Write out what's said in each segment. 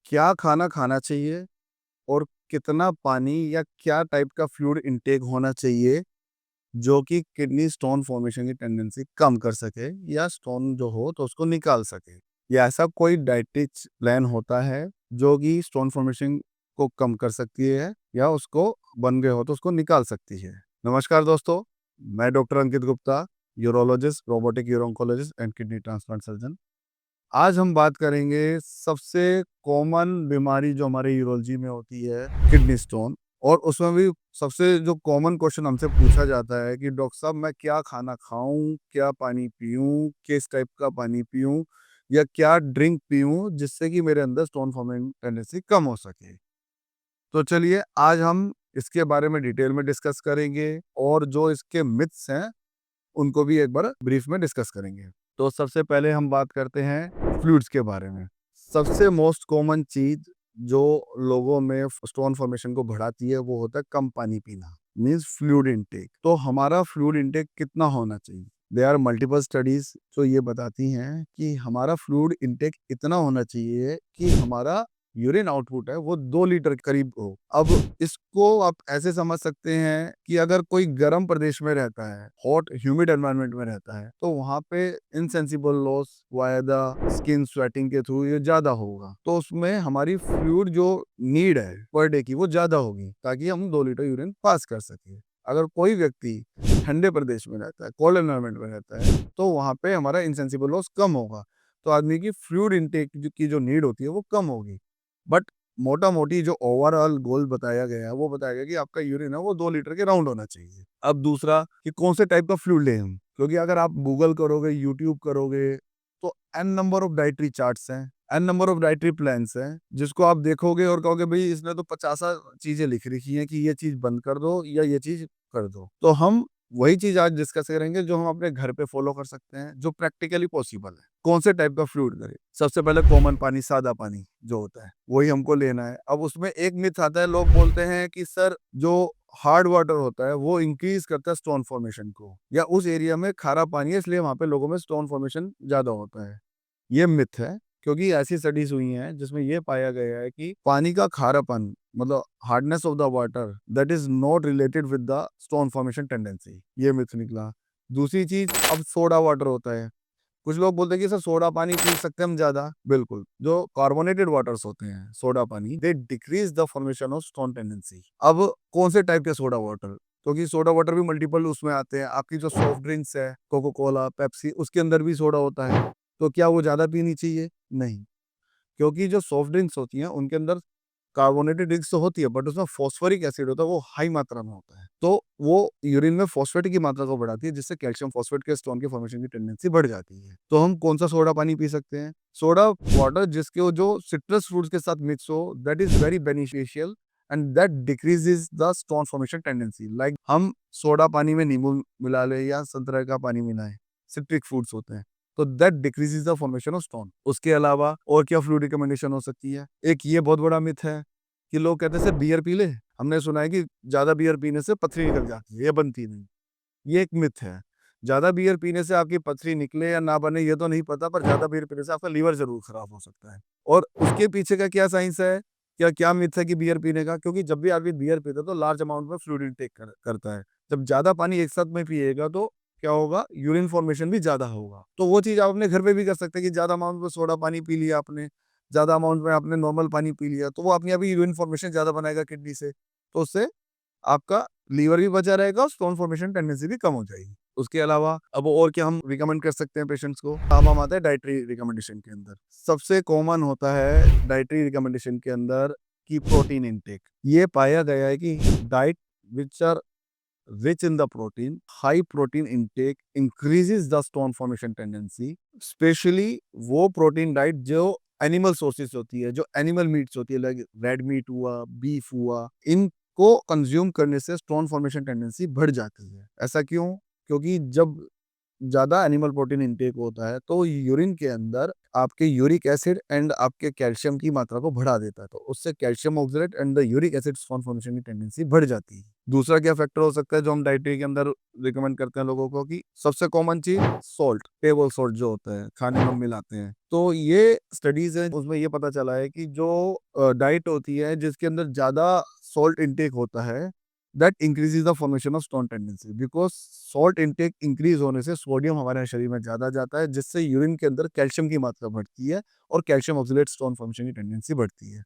क्या खाना खाना चाहिए और कितना पानी या क्या टाइप का फ्लूइड इनटेक होना चाहिए जो कि किडनी स्टोन फॉर्मेशन की टेंडेंसी कम कर सके या स्टोन जो हो तो उसको निकाल सके, या ऐसा कोई डाइटिक प्लान होता है जो कि स्टोन फॉर्मेशन को कम कर सकती है या उसको बन गए हो तो उसको निकाल सकती है। नमस्कार दोस्तों, मैं doctor Ankit Gupta, urologist, robotic urooncologist and kidney transplant surgeon. आज हम बात करेंगे सबसे कॉमन बीमारी जो हमारे यूरोलॉजी में होती है, किडनी स्टोन। और उसमें भी सबसे जो कॉमन क्वेश्चन हमसे पूछा जाता है कि डॉक्टर साहब मैं क्या खाना खाऊं, क्या पानी पीऊं, किस टाइप का पानी पीऊं या क्या ड्रिंक पीऊं जिससे कि मेरे अंदर स्टोन फॉर्मिंग टेंडेंसी कम हो सके। तो चलिए आज हम इसके बारे में डिटेल में डिस्कस करेंगे और जो इसके मिथ्स हैं उनको भी एक बार ब्रीफ में डिस्कस करेंगे। तो सबसे पहले हम बात करते हैं फ्लूइड्स के बारे में। सबसे मोस्ट कॉमन चीज जो लोगों में स्टोन फॉर्मेशन को बढ़ाती है वो होता है कम पानी पीना, मींस फ्लूइड इनटेक। तो हमारा फ्लूइड इनटेक कितना होना चाहिए? दे आर मल्टीपल स्टडीज जो ये बताती हैं कि हमारा फ्लूइड इनटेक इतना होना चाहिए कि हमारा यूरिन आउटपुट है वो 2 लीटर के करीब हो। अब इसको आप ऐसे समझ सकते हैं कि अगर कोई गर्म प्रदेश में रहता है, हॉट ह्यूमिड एनवायरनमेंट में रहता है, तो वहां पे insensible loss via the skin sweating के थ्रू ये ज्यादा होगा, तो उसमें हमारी फ्लूइड जो नीड है पर डे की वो ज्यादा होगी ताकि हम 2 लीटर यूरिन पास कर सके। अगर कोई व्यक्ति ठंडे प्रदेश में रहता है, कोल्ड एनवायरनमेंट में रहता है, तो वहां पे हमारा इनसेंसिबल लॉस कम होगा, तो आदमी की फ्लूइड इनटेक की जो नीड होती है वो कम होगी। बट मोटा मोटी जो ओवरऑल गोल बताया गया है वो बताया गया कि आपका यूरिन है वो 2 लीटर के राउंड होना चाहिए। अब दूसरा कि कौन से टाइप का फ्लूइड लें हम, क्योंकि अगर आप गूगल करोगे, यूट्यूब करोगे, तो an number of dietary charts हैं, an number of dietary plans हैं, जिसको आप देखोगे और कहोगे भाई इसने तो 50 चीजें लिख रखी हैं कि ये चीज बंद कर दो या ये चीज कर दो। तो हम वही चीज आज डिस्कस करेंगे जो हम अपने घर पे फॉलो कर सकते हैं, जो प्रैक्टिकली पॉसिबल है। कौन से टाइप का फ्लूइड करें? सबसे पहले कॉमन पानी, सादा पानी जो होता है वही हमको लेना है। अब उसमें एक मिथ आता है, लोग बोलते हैं कि सर जो हार्ड वाटर होता है वो इंक्रीज करता है स्टोन फॉर्मेशन को, या उस एरिया में खारा पानी है इसलिए वहां पे लोगों में स्टोन फॉर्मेशन ज्यादा होता है। ये मिथ है, क्योंकि ऐसी स्टडीज हुई हैं जिसमें यह पाया गया है कि पानी का खारापन, मतलब hardness of the water, that is not related with the stone formation tendency. ये मिथ निकला। दूसरी चीज, अब सोडा वाटर होता है, कुछ लोग बोलते हैं कि सर सोडा पानी पी सकते हैं हम ज्यादा। बिल्कुल, जो कार्बोनेटेड वाटर्स होते हैं सोडा पानी, they decrease the formation of stone tendency. अब कौन से टाइप के सोडा वाटर? क्योंकि सोडा वाटर भी मल्टीपल उसमें आते हैं। आपकी जो सॉफ्ट ड्रिंक्स है, कोको कोला, पेप्सी, उसके अंदर भी सोडा होता है, तो क्या वो ज्यादा पीनी चाहिए? नहीं, क्योंकि जो सॉफ्ट ड्रिंक्स होती हैं उनके अंदर कार्बोनेटेड ड्रिंक्स तो होती है बट उसमें फॉस्फोरिक एसिड होता है, वो हाई मात्रा में होता है, तो वो यूरिन में फॉस्फेट की मात्रा को बढ़ाती है, जिससे कैल्शियम फॉस्फेट के स्टोन की फॉर्मेशन की टेंडेंसी बढ़ जाती है। तो हम कौन सा सोडा पानी पी सकते हैं? सोडा वाटर जिसके वो जो सिट्रस फ्रूट्स के साथ मिक्स हो, that is very beneficial and that decreases the stone formation tendency. Like हम सोडा पानी में नींबू मिला ले या संतरा का पानी मिलाएं, सिट्रिक फ्रूट्स होते हैं, तो that decreases the formation of stone. उसके अलावा और क्या फ्लूइड रिकमेंडेशन हो सकती है? एक ये बहुत बड़ा मिथ है कि लोग कहते हैं सर बियर पी ले। हमने सुना है कि ज्यादा बियर पीने से पथरी निकल जाती है, ये बनती नहीं। ये एक मिथ है। ज्यादा बियर पीने से आपकी पथरी निकले या ना बने ये तो नहीं पता, पर ज्यादा बियर पीने से आपका लीवर जरूर खराब हो सकता है। और उसके पीछे का क्या साइंस है, क्या क्या मिथ है कि बियर पीने का? क्योंकि जब भी आदमी बियर पीता है तो लार्ज अमाउंट में फ्लूइड इनटेक करता है। जब ज्यादा पानी एक साथ में पिएगा तो क्या होगा, यूरिन फॉर्मेशन भी ज्यादा होगा। तो वो चीज आप अपने घर पे भी कर सकते हैं कि ज्यादा अमाउंट में सोडा पानी पी लिया आपने, ज्यादा अमाउंट में आपने नॉर्मल पानी पी लिया, तो वो अपने आप ही यूरिन फॉर्मेशन ज्यादा बनाएगा किडनी से, तो उससे आपका लीवर भी बचा रहेगा और स्टोन फॉर्मेशन टेंडेंसी भी कम हो जाएगी। उसके अलावा अब और क्या हम रिकमेंड कर सकते हैं पेशेंट्स को? अब हम आते हैं डाइटरी रिकमेंडेशन के अंदर। सबसे कॉमन होता है डाइटरी रिकमेंडेशन के अंदर की प्रोटीन इनटेक। ये पाया गया है कि diet which are rich in the protein, high protein intake increases the stone formation tendency, specially वो प्रोटीन डाइट जो एनिमल सोर्सेज होती है, जो एनिमल मीट्स होती है, लाइक रेड मीट हुआ, बीफ हुआ, इनको कंज्यूम करने से स्टोन फॉर्मेशन टेंडेंसी बढ़ जाती है। ऐसा क्यों? क्योंकि जब ज़्यादा एनिमल प्रोटीन इंटेक होता है तो यूरिन के अंदर आपके यूरिक एसिड एंड आपके कैल्शियम की मात्रा को बढ़ा देता है, तो उससे calcium oxalate and the uric acid stone formation की टेंडेंसी बढ़ जाती है। दूसरा क्या फैक्टर हो सकता है जो हम डाइटरी के अंदर रिकमेंड करते हैं लोगों को, कि सबसे कॉमन चीज सॉल्ट, टेबल सॉल्ट जो होता है खाने में मिलाते हैं। तो ये स्टडीज है उसमें ये पता चला है कि जो डाइट होती है जिसके अंदर ज्यादा सॉल्ट इंटेक होता है, that increases the formation of stone tendency, because salt intake increase होने से सोडियम हमारे शरीर में ज्यादा जाता है, जिससे यूरिन के अंदर कैल्शियम की मात्रा बढ़ती है और कैल्शियम ऑक्सलेट स्टोन फॉर्मेशन की टेंडेंसी बढ़ती है।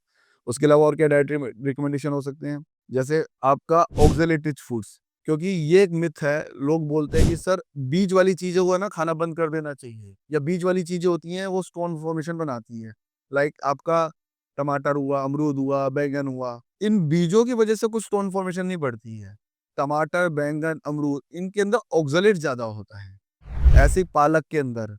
उसके अलावा और क्या डाइटरी रिकमेंडेशन हो सकते हैं, जैसे आपका ऑक्सलेट रिच फूड्स, क्योंकि ये एक मिथ है, लोग बोलते हैं कि सर बीज वाली चीजें हुआ ना खाना बंद कर देना चाहिए, या बीज वाली चीजें होती हैं वो स्टोन फॉर्मेशन बनाती है, लाइक आपका टमाटर हुआ, अमरूद हुआ, बैंगन हुआ, इन बीजों की वजह से कुछ स्टोन फॉर्मेशन नहीं बढ़ती है। टमाटर, बैंगन, अमरूद इनके अंदर ऑक्सलेट ज्यादा होता है। ऐसे ही पालक के अंदर,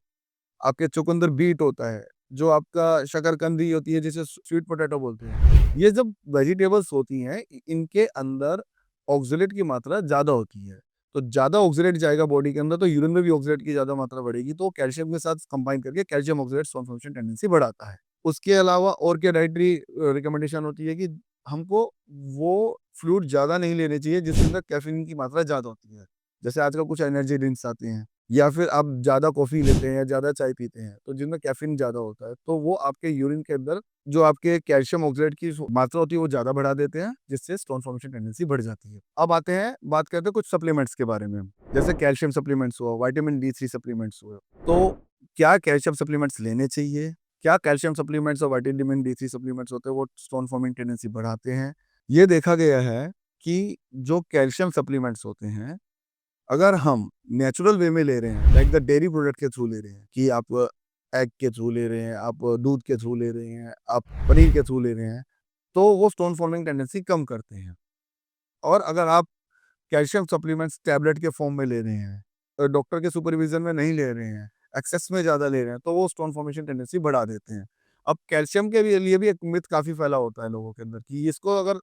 आपके चुकंदर बीट होता है, जो आपका शकरकंदी होती है जिसे स्वीट पोटैटो बोलते हैं, ये जब वेजिटेबल्स होती हैं इनके अंदर ऑक्सलेट की मात्रा ज्यादा होती है। तो ज्यादा ऑक्सलेट जाएगा बॉडी के अंदर तो यूरिन में भी ऑक्सलेट की ज्यादा मात्रा बढ़ेगी, तो कैल्शियम के साथ कंबाइन करके calcium oxalate stone formation tendency बढ़ाता है। उसके अलावा और क्या डाइटरी रिकमेंडेशन होती है कि हमको वो फ्लूइड ज्यादा नहीं लेने चाहिए जिसके अंदर कैफीन की मात्रा ज्यादा होती है। जैसे आजकल कुछ एनर्जी ड्रिंक्स आते हैं, या फिर आप ज़्यादा कॉफ़ी लेते हैं या ज़्यादा चाय पीते हैं, तो जिनमें कैफ़ीन ज़्यादा होता है, तो वो आपके यूरिन के अंदर जो आपके कैल्शियम ऑक्सलेट की मात्रा होती है, वो ज़्यादा बढ़ा देते हैं, जिससे स्टोन फॉर्मेशन टेंडेंसी बढ़ जाती है। अब आते हैं, बात करते हैं कुछ सप्लीमेंट्स के बारे में, जैसे कैल्शियम सप्लीमेंट्स हुआ, विटामिन डी3 सप्लीमेंट्स हुए। तो क्या कैल्शियम सप्लीमेंट्स लेने चाहिए? क्या कैल्शियम सप्लीमेंट्स और विटामिन डी3 सप्लीमेंट्स होते हैं, वो स्टोन फॉर्मिंग टेंडेंसी बढ़ाते हैं? ये देखा गया है कि जो कैल्शियम सप्लीमेंट्स होते हैं, अगर हम नेचुरल वे में ले रहे हैं, लाइक द डेयरी प्रोडक्ट के थ्रू ले रहे हैं, कि आप एग के थ्रू ले रहे हैं, आप दूध के थ्रू ले रहे हैं, आप पनीर के थ्रू ले रहे हैं, तो वो स्टोन फॉर्मिंग टेंडेंसी कम करते हैं। और अगर आप कैल्शियम सप्लीमेंट्स टैबलेट के फॉर्म में ले रहे हैं, डॉक्टर के सुपरविजन में नहीं ले रहे हैं, एक्सेस में ज़्यादा ले रहे हैं, तो वो स्टोन फॉर्मेशन टेंडेंसी बढ़ा देते हैं। अब कैल्शियम के लिए भी एक मिथ काफ़ी फैला होता है लोगों के अंदर, कि इसको अगर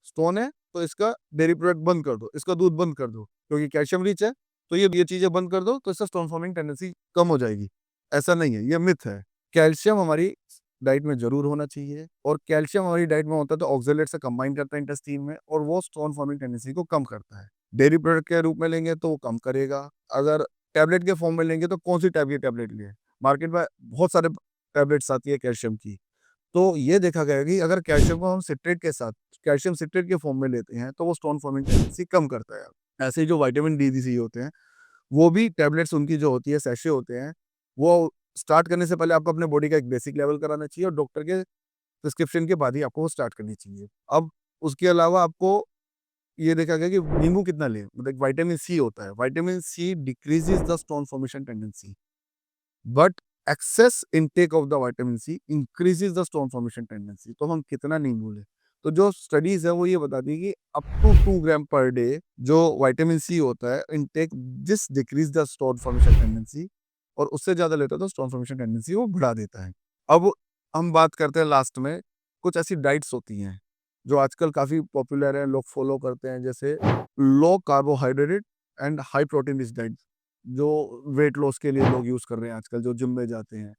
स्टोन है तो इसका डेयरी प्रोडक्ट बंद कर दो, इसका दूध बंद कर दो, क्योंकि कैल्शियम रिच है, तो ये चीजें बंद कर दो तो इससे स्टोन फॉर्मिंग टेंडेंसी कम हो जाएगी। ऐसा नहीं है, ये मिथ है। कैल्शियम हमारी डाइट में जरूर होना चाहिए, और कैल्शियम हमारी डाइट में होता है तो ऑक्सलेट से कंबाइन करता है इंटेस्टीन में, और वो स्टोन फॉर्मिंग टेंडेंसी को कम करता है। डेयरी प्रोडक्ट के रूप में लेंगे तो वो कम करेगा। अगर टैबलेट के फॉर्म में लेंगे तो कौन सी टाइप की टैबलेट लिए, मार्केट में बहुत सारे टैबलेट्स आती है कैल्शियम की। तो ये देखा गया है कि अगर कैल्शियम को हम सिट्रेट के साथ, कैल्शियम सिट्रेट के फॉर्म में लेते हैं, तो वो स्टोन फॉर्मिंग टेंडेंसी कम करता है। ऐसे ही जो विटामिन डी3 होते हैं, वो भी टैबलेट्स उनकी जो होती है, सैशे होते हैं, वो स्टार्ट करने से पहले आपको अपने बॉडी का एक बेसिक लेवल कराना चाहिए, और डॉक्टर के प्रिस्क्रिप्शन के बाद ही आपको वो स्टार्ट करनी चाहिए। अब उसके अलावा आपको ये देखा गया कि नींबू कितना लें, मतलब विटामिन सी होता है, vitamin C decreases the stone formation tendency, but excess intake of the vitamin C increases the stone formation tendency. तो हम कितना नींबू लें, तो जो स्टडीज है वो ये बताती है कि up to 2 gram per day जो विटामिन सी होता है intake, this decrease the stone formation tendency, और उससे ज्यादा लेता है तो स्टोन फॉर्मेशन टेंडेंसी वो बढ़ा देता है। अब हम बात करते हैं लास्ट में, कुछ ऐसी डाइट्स होती हैं जो आजकल काफी पॉपुलर है, लोग फॉलो करते हैं, जैसे लो carbohydrate and high protein rich diet, जो वेट लॉस के लिए लोग यूज कर रहे हैं आजकल, जो जिम में जाते हैं।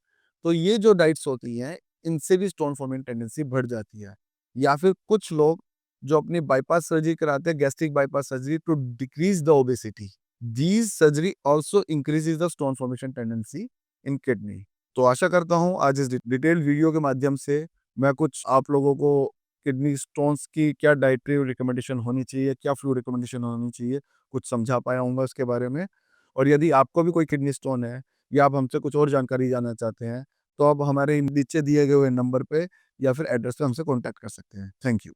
तो ये जो डाइट्स होती हैं, इनसे भी स्टोन फॉर्मिंग टेंडेंसी बढ़ जाती है। या फिर कुछ लोग जो अपनी बाईपास सर्जरी कराते हैं, gastric bypass surgery to decrease the obesity, these surgery also increases the stone formation tendency in kidney. तो आशा करता हूँ आज इस डिटेल वीडियो के माध्यम से मैं कुछ आप लोगों को किडनी स्टोन्स की क्या डाइटरी रिकमेंडेशन होनी चाहिए, क्या फ्लू रिकमेंडेशन होनी चाहिए, कुछ समझा पाया हूँ इसके बारे में। और यदि आपको भी कोई किडनी स्टोन है, या आप हमसे कुछ और जानकारी जानना चाहते हैं, तो आप हमारे नीचे दिए गए हुए नंबर पे या फिर एड्रेस पे हमसे कॉन्टैक्ट कर सकते हैं। Thank you.